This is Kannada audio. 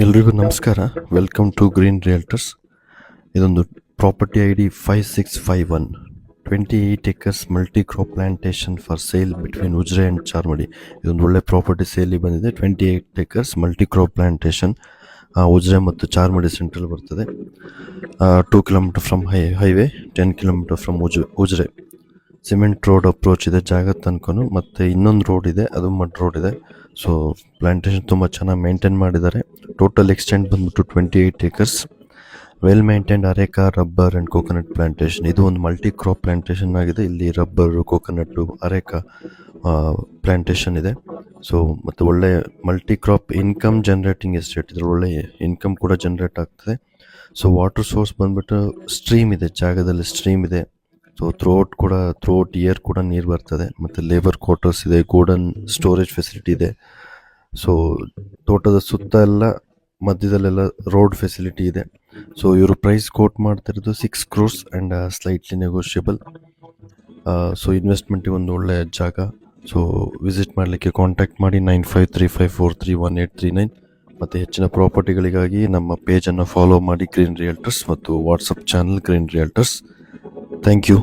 ಎಲ್ರಿಗೂ ನಮಸ್ಕಾರ. Welcome to Green Realtors. ಇದೊಂದು ಪ್ರಾಪರ್ಟಿ ಐ ಡಿ 5651 28 acres multi crop plantation for sale between Ujire and Charmadi. ಇದೊಂದು ಒಳ್ಳೆ ಪ್ರಾಪರ್ಟಿ ಸೇಲಿಗೆ ಬಂದಿದೆ. 28 acres multi crop plantation Ujire ಮತ್ತು ಚಾರ್ಮಡಿ ಸೆಂಟ್ರಲ್ ಬರ್ತದೆ. 2 kilometre from highway, 10 kilometre from Ujire. Cement road approach ಇದೆ ಜಾಗ ತನಕನು. ಮತ್ತು ಇನ್ನೊಂದು ರೋಡ್ ಇದೆ, ಅದು ಮಡ್ ರೋಡ್ ಇದೆ. ಸೊ ಪ್ಲಾಂಟೇಶನ್ ತುಂಬ ಚೆನ್ನಾಗಿ ಮೇಂಟೈನ್ ಮಾಡಿದ್ದಾರೆ. ಟೋಟಲ್ ಎಕ್ಸ್ಟೆಂಟ್ ಬಂದ್ಬಿಟ್ಟು 28 acres. Well maintained areca, rubber and coconut plantation. ಇದು ಒಂದು ಮಲ್ಟಿ ಕ್ರಾಪ್ ಪ್ಲಾಂಟೇಶನ್ ಆಗಿದೆ. ಇಲ್ಲಿ ರಬ್ಬರು, ಕೋಕೋನಟ್ಟು, ಅರೇಕಾ ಪ್ಲಾಂಟೇಶನ್ ಇದೆ. ಸೊ ಮತ್ತು ಒಳ್ಳೆ multi crop income generating estate. ಇದ್ರ ಒಳ್ಳೆ ಇನ್ಕಮ್ ಕೂಡ ಜನರೇಟ್ ಆಗ್ತದೆ. ಸೊ ವಾಟರ್ ಸೋರ್ಸ್ ಬಂದ್ಬಿಟ್ಟು ಸ್ಟ್ರೀಮ್ ಇದೆ, ಜಾಗದಲ್ಲಿ ಸ್ಟ್ರೀಮ್ ಇದೆ. ಸೊ ಥ್ರೋಟ್ ಇಯರ್ ಕೂಡ ನೀರು ಬರ್ತದೆ. ಮತ್ತು ಲೇಬರ್ ಕ್ವಾರ್ಟರ್ಸ್ ಇದೆ, ಗೋಡನ್ ಸ್ಟೋರೇಜ್ ಫೆಸಿಲಿಟಿ ಇದೆ. ಸೊ ತೋಟದ ಸುತ್ತ ಎಲ್ಲ ಮಧ್ಯದಲ್ಲೆಲ್ಲ ರೋಡ್ ಫೆಸಿಲಿಟಿ ಇದೆ. ಸೊ ಇವರು ಪ್ರೈಸ್ ಕೋಟ್ ಮಾಡ್ತಿರೋದು 6 crores and slightly negotiable. So ಇನ್ವೆಸ್ಟ್ಮೆಂಟಿಗೆ ಒಂದು ಒಳ್ಳೆಯ ಜಾಗ. ಸೊ ವಿಸಿಟ್ ಮಾಡಲಿಕ್ಕೆ ಕಾಂಟ್ಯಾಕ್ಟ್ ಮಾಡಿ 9535431839. ಮತ್ತು ಹೆಚ್ಚಿನ ಪ್ರಾಪರ್ಟಿಗಳಿಗಾಗಿ ನಮ್ಮ ಪೇಜನ್ನು ಫಾಲೋ ಮಾಡಿ ಗ್ರೀನ್ ರಿಯಲ್ಟರ್ಸ್, ಮತ್ತು WhatsApp channel green realtors. Thank you.